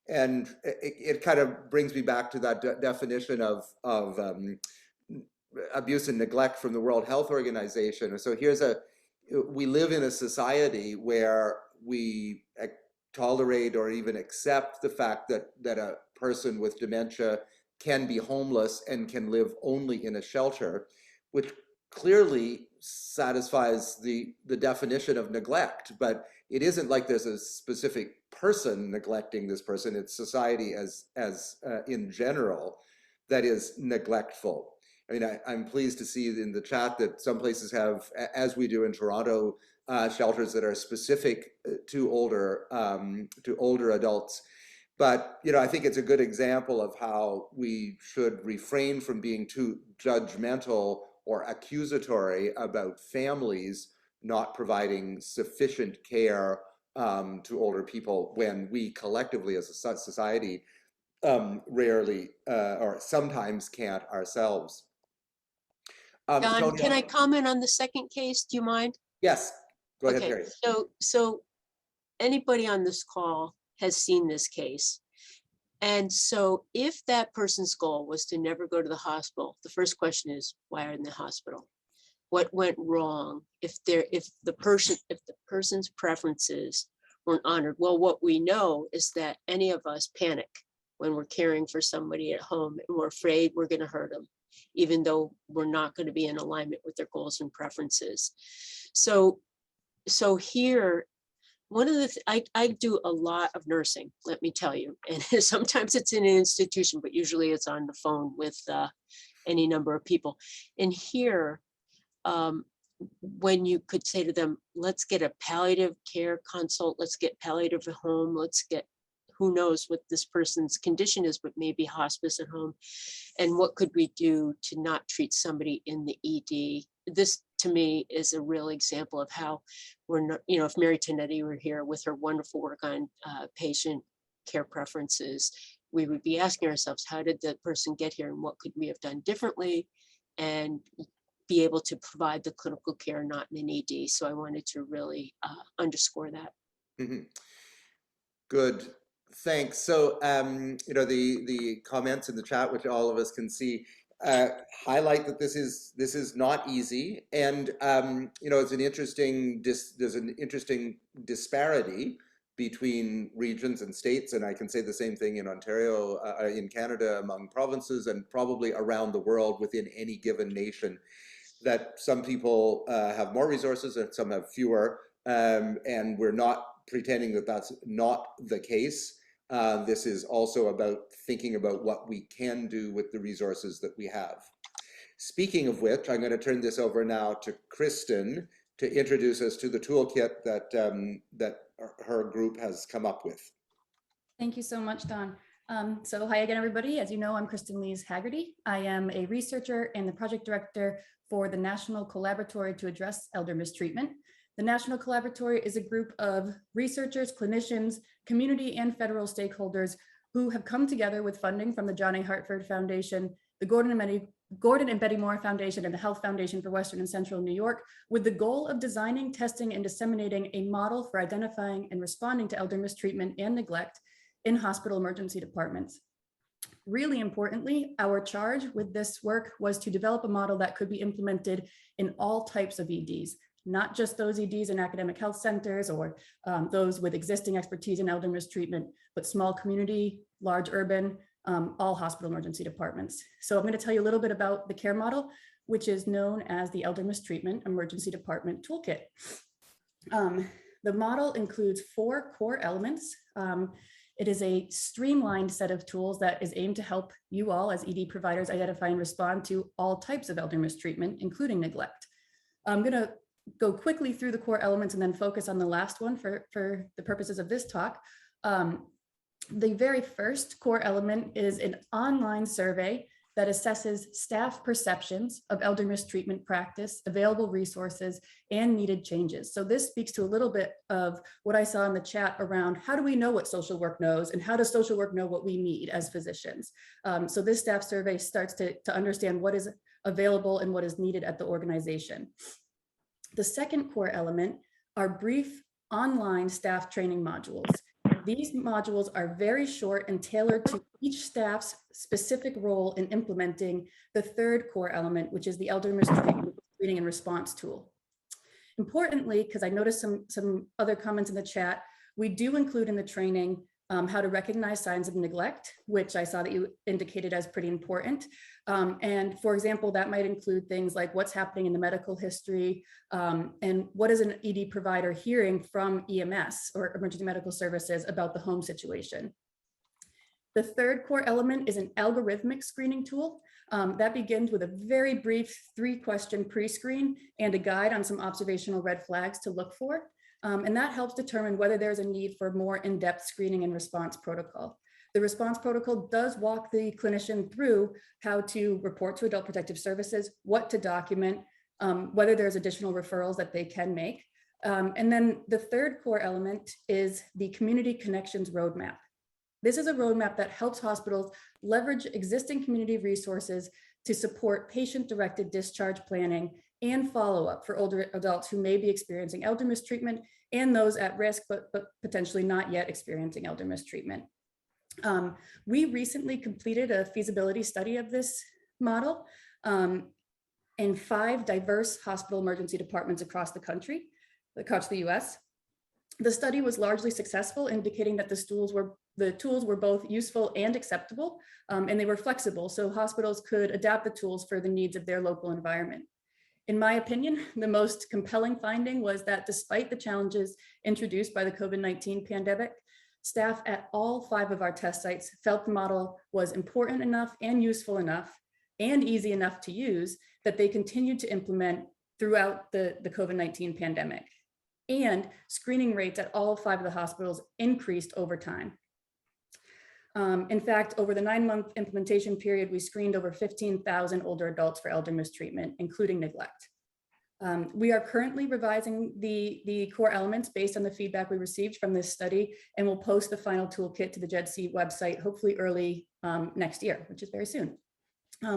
and it kind of brings me back to that definition of abuse and neglect from the World Health Organization. So we live in a society where we tolerate or even accept the fact that a person with dementia can be homeless and can live only in a shelter, which clearly satisfies the definition of neglect. But it isn't like there's a specific person neglecting this person. It's society as in general that is neglectful. I mean, I'm pleased to see in the chat that some places have, as we do in Toronto, shelters that are specific to older adults. But I think it's a good example of how we should refrain from being too judgmental or accusatory about families not providing sufficient care to older people when we collectively as a society rarely or sometimes can't ourselves. Don, Tony, can I comment on the second case? Do you mind? Yes, go ahead, Okay, Terry. so anybody on this call has seen this case. And so if that person's goal was to never go to the hospital, the first question is, why are they in the hospital? What went wrong? If the person's preferences weren't honored? Well, what we know is that any of us panic when we're caring for somebody at home and we're afraid we're going to hurt them. even though we're not going to be in alignment with their goals and preferences. So here, one of the, I do a lot of nursing, let me tell you, and sometimes it's in an institution, but usually it's on the phone with any number of people. And here, when you could say to them, let's get a palliative care consult, let's get palliative at home, let's get, who knows what this person's condition is, but maybe hospice at home. And what could we do to not treat somebody in the ED? This to me is a real example of how we're not, you know, if Mary Tonetti were here with her wonderful work on patient care preferences, we would be asking ourselves, how did the person get here and what could we have done differently? And be able to provide the clinical care not in an ED. So I wanted to really underscore that. Mm-hmm. Good, thanks. So, you know, the comments in the chat, which all of us can see, highlight that this is not easy, and you know, it's an interesting there's an interesting disparity between regions and states, and I can say the same thing in Ontario, in Canada, among provinces, and probably around the world within any given nation, that some people have more resources and some have fewer, and we're not pretending that that's not the case. This is also about thinking about what we can do with the resources that we have. Speaking of which, I'm going to turn this over now to Kristen to introduce us to the toolkit that, that her group has come up with. Thank you so much, Don. So hi again, everybody. As you know, I'm Kristen Lees Haggerty. I am a researcher and the project director for the National Collaboratory to Address Elder Mistreatment. The National Collaboratory is a group of researchers, clinicians, community and federal stakeholders who have come together with funding from the John A. Hartford Foundation, the Gordon and Betty Moore Foundation, and the Health Foundation for Western and Central New York, with the goal of designing, testing, and disseminating a model for identifying and responding to elder mistreatment and neglect in hospital emergency departments. Really importantly, our charge with this work was to develop a model that could be implemented in all types of EDs, not just those EDs in academic health centers or those with existing expertise in elder mistreatment, but small community, large urban, all hospital emergency departments. So I'm going to tell you a little bit about the care model, which is known as the Elder Mistreatment Emergency Department Toolkit. The model includes 4 core elements. It is a streamlined set of tools that is aimed to help you all as ED providers identify and respond to all types of elder mistreatment, including neglect. I'm going to go quickly through the core elements and then focus on the last one for the purposes of this talk. The very first core element is an online survey that assesses staff perceptions of elder mistreatment practice, available resources, and needed changes. So this speaks to a little bit of what I saw in the chat around how do we know what social work knows and how does social work know what we need as physicians. So this staff survey starts to understand what is available and what is needed at the organization. The second core element are brief online staff training modules. These modules are very short and tailored to each staff's specific role in implementing the third core element, which is the elder mistreatment screening and response tool. Importantly, because I noticed some other comments in the chat, we do include in the training how to recognize signs of neglect, which I saw that you indicated as pretty important. And for example, that might include things like what's happening in the medical history and what is an ED provider hearing from EMS or emergency medical services about the home situation. The third core element is an algorithmic screening tool that begins with a very brief 3-question pre-screen and a guide on some observational red flags to look for. And that helps determine whether there's a need for more in-depth screening and response protocol. The response protocol does walk the clinician through how to report to Adult Protective Services, what to document, whether there's additional referrals that they can make. And then the third core element is the Community Connections Roadmap. This is a roadmap that helps hospitals leverage existing community resources to support patient-directed discharge planning and follow-up for older adults who may be experiencing elder mistreatment and those at risk, but potentially not yet experiencing elder mistreatment. We recently completed a feasibility study of this model in 5 diverse hospital emergency departments across the country, across the US. The study was largely successful, indicating that the tools were both useful and acceptable, and they were flexible, so hospitals could adapt the tools for the needs of their local environment. In my opinion, the most compelling finding was that despite the challenges introduced by the COVID-19 pandemic, staff at all 5 of our test sites felt the model was important enough and useful enough and easy enough to use that they continued to implement throughout the COVID-19 pandemic. And screening rates at all 5 of the hospitals increased over time. In fact, over the 9-month implementation period, we screened over 15,000 older adults for elder mistreatment, including neglect. We are currently revising the core elements based on the feedback we received from this study, and we'll post the final toolkit to the GEDC website, hopefully early next year, which is very soon.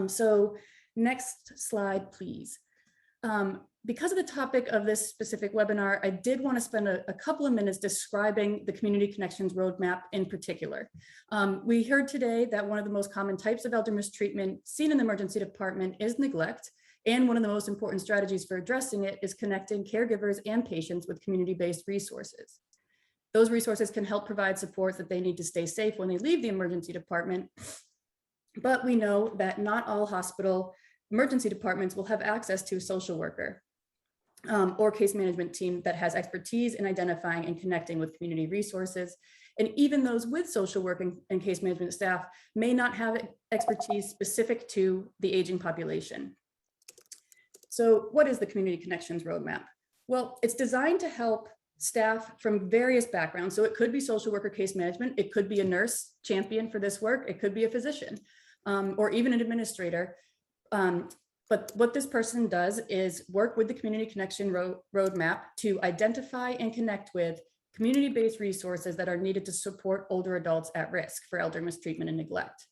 So next slide, please. Because of the topic of this specific webinar, I did want to spend a couple of minutes describing the Community Connections Roadmap in particular. We heard today that one of the most common types of elder mistreatment seen in the emergency department is neglect, and one of the most important strategies for addressing it is connecting caregivers and patients with community-based resources. Those resources can help provide supports that they need to stay safe when they leave the emergency department, but we know that not all hospital emergency departments will have access to a social worker or case management team that has expertise in identifying and connecting with community resources. And even those with social work and case management staff may not have expertise specific to the aging population. So what is the Community Connections Roadmap? Well, it's designed to help staff from various backgrounds. So it could be social worker case management, it could be a nurse champion for this work, it could be a physician, or even an administrator. But what this person does is work with the Community Connection Roadmap to identify and connect with community-based resources that are needed to support older adults at risk for elder mistreatment and neglect.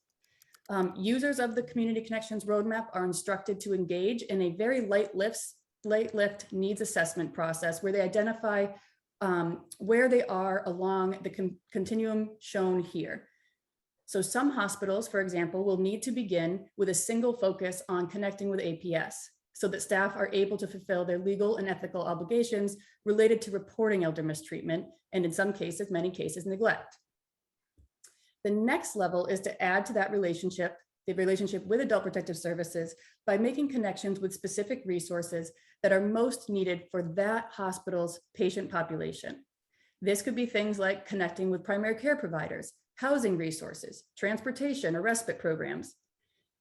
Users of the Community Connections Roadmap are instructed to engage in a very light lift needs assessment process where they identify where they are along the continuum shown here. So some hospitals, for example, will need to begin with a single focus on connecting with APS so that staff are able to fulfill their legal and ethical obligations related to reporting elder mistreatment, and in some cases, many cases, neglect. The next level is to add to that relationship, the relationship with Adult Protective Services, by making connections with specific resources that are most needed for that hospital's patient population. This could be things like connecting with primary care providers, housing resources, transportation or respite programs.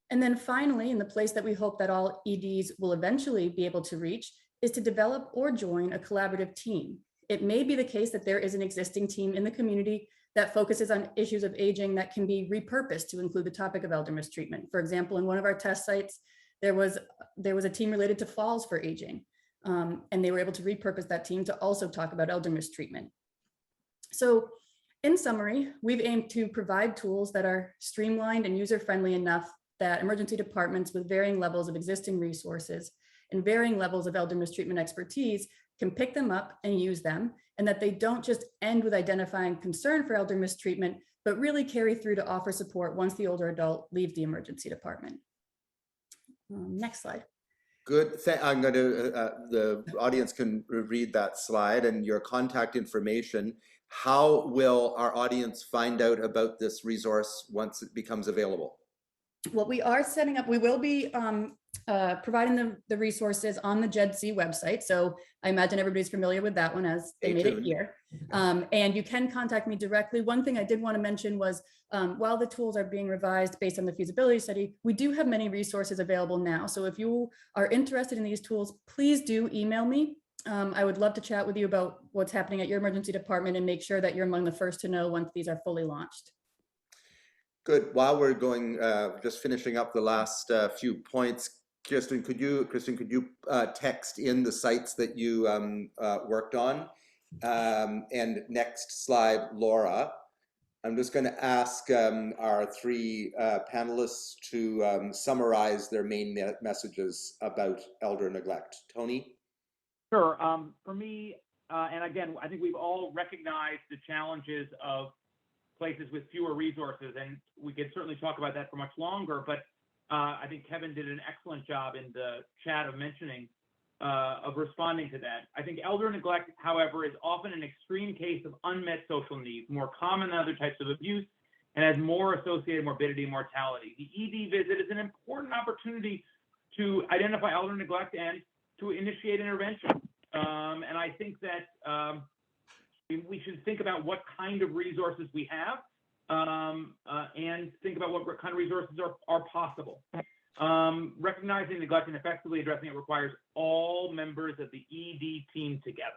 And then finally, in the place that we hope that all EDs will eventually be able to reach is to develop or join a collaborative team. It may be the case that there is an existing team in the community that focuses on issues of aging that can be repurposed to include the topic of elder mistreatment. For example, in one of our test sites, there was a team related to falls for aging, and they were able to repurpose that team to also talk about elder mistreatment. So in summary, we've aimed to provide tools that are streamlined and user-friendly enough that emergency departments with varying levels of existing resources and varying levels of elder mistreatment expertise can pick them up and use them, and that they don't just end with identifying concern for elder mistreatment, but really carry through to offer support once the older adult leaves the emergency department. Next slide. Good. I'm going to, the audience can read that slide and your contact information. How will our audience find out about this resource once it becomes available? Well, we are setting up, we will be providing the resources on the GEDC website. So I imagine everybody's familiar with that one as they made it here. And you can contact me directly. One thing I did want to mention was while the tools are being revised based on the feasibility study, we do have many resources available now. So if you are interested in these tools, please do email me. I would love to chat with you about what's happening at your emergency department and make sure that you're among the first to know once these are fully launched. Good. While we're going, just finishing up the last few points, Kristen, could you text in the sites that you worked on? And next slide, Laura. I'm just going to ask our 3 panelists to summarize their main messages about elder neglect. Tony? Sure. For me, and again, I think we've all recognized the challenges of places with fewer resources, and we could certainly talk about that for much longer, but I think Kevin did an excellent job in the chat of mentioning of responding to that. I think elder neglect, however, is often an extreme case of unmet social needs, more common than other types of abuse, and has more associated morbidity and mortality. The ED visit is an important opportunity to identify elder neglect and to initiate intervention. And I think that we should think about what kind of resources we have and think about what kind of resources are possible. Recognizing neglect and effectively addressing it requires all members of the ED team together.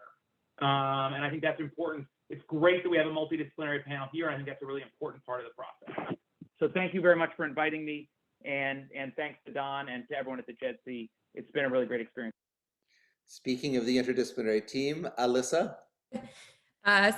And I think that's important. It's great that we have a multidisciplinary panel here. I think that's a really important part of the process. So thank you very much for inviting me. And thanks to Don and to everyone at the GEDC. It's been a really great experience. Speaking of the interdisciplinary team, Alyssa?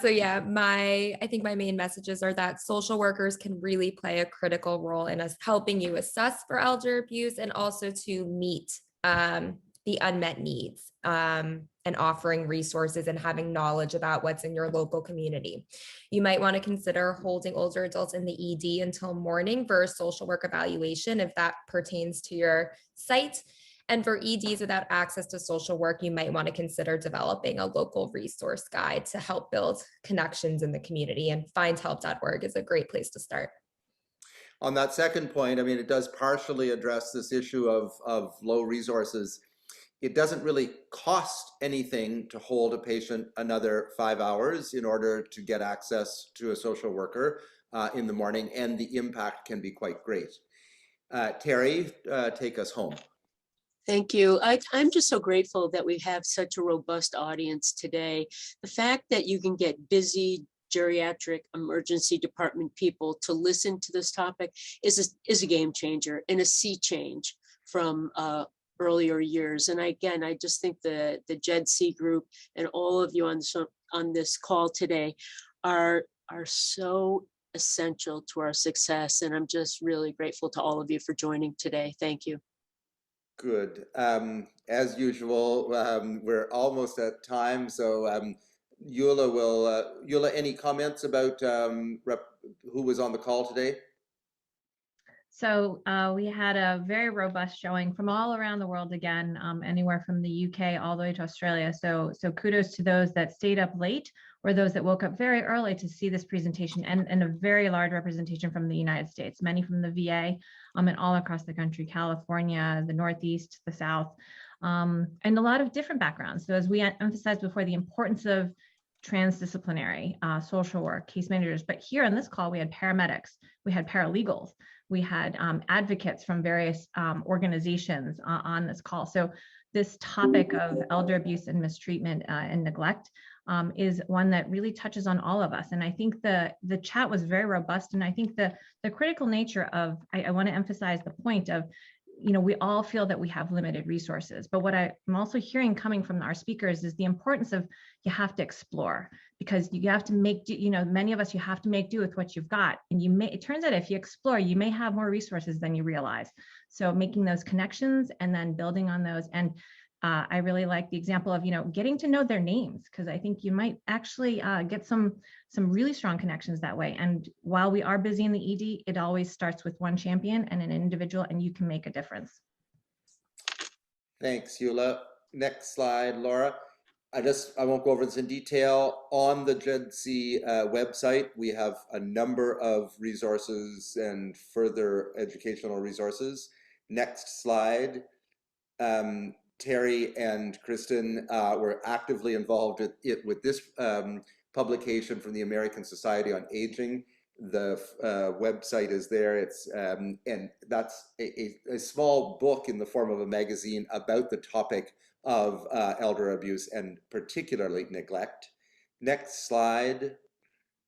So yeah, I think my main messages are that social workers can really play a critical role in us helping you assess for elder abuse and also to meet the unmet needs and offering resources and having knowledge about what's in your local community. You might want to consider holding older adults in the ED until morning for a social work evaluation if that pertains to your site. And for EDs without access to social work, you might want to consider developing a local resource guide to help build connections in the community, and findhelp.org is a great place to start. On that second point, I mean, it does partially address this issue of low resources. It doesn't really cost anything to hold a patient another 5 hours in order to get access to a social worker in the morning, and the impact can be quite great. Terry, take us home. Thank you. I'm just so grateful that we have such a robust audience today. The fact that you can get busy geriatric emergency department people to listen to this topic is a game changer and a sea change from earlier years. And again, I just think the GEDC group and all of you on this call today are so essential to our success. And I'm just really grateful to all of you for joining today. Thank you. Good. As usual, we're almost at time, so Eula, any comments about who was on the call today? So we had a very robust showing from all around the world again, anywhere from the UK all the way to Australia. So kudos to those that stayed up late or those that woke up very early to see this presentation, and a very large representation from the United States, many from the VA and all across the country, California, the Northeast, the South, and a lot of different backgrounds. So as we emphasized before, the importance of transdisciplinary social work, case managers, but here on this call, we had paramedics, we had paralegals, we had advocates from various organizations on this call. So this topic of elder abuse and mistreatment and neglect is one that really touches on all of us. And I think the chat was very robust. And I think the critical nature of, I want to emphasize the point of, we all feel that we have limited resources, but what I'm also hearing coming from our speakers is the importance of, you have to explore, because you have to make do, many of us, you have to make do with what you've got. And it turns out if you explore, you may have more resources than you realize. So making those connections and then building on those. And I really like the example of, getting to know their names, because I think you might actually get some really strong connections that way. And while we are busy in the ED, it always starts with one champion and an individual, and you can make a difference. Thanks, Eula. Next slide, Laura. I won't go over this in detail. On the GEDC website, we have a number of resources and further educational resources. Next slide. Terry and Kristen were actively involved with this publication from the American Society on Aging. The website is there. It's and that's a small book in the form of a magazine about the topic of elder abuse and particularly neglect. Next slide.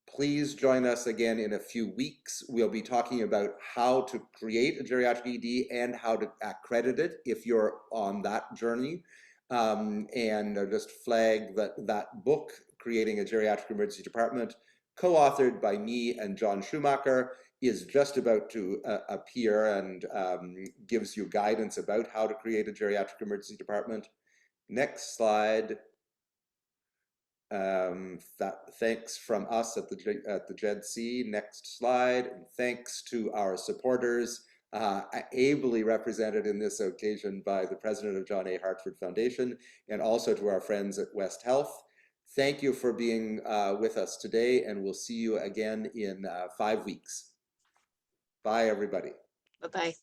Please join us again in a few weeks. We'll be talking about how to create a geriatric ED and how to accredit it if you're on that journey. And I'll just flag that book, Creating a Geriatric Emergency Department, co-authored by me and John Schumacher, is just about to appear and gives you guidance about how to create a geriatric emergency department. Next slide. Thanks from us at the GEDC. Next slide. And thanks to our supporters, ably represented in this occasion by the president of John A. Hartford Foundation, and also to our friends at West Health. Thank you for being with us today, and we'll see you again in 5 weeks. Bye, everybody. Bye-bye.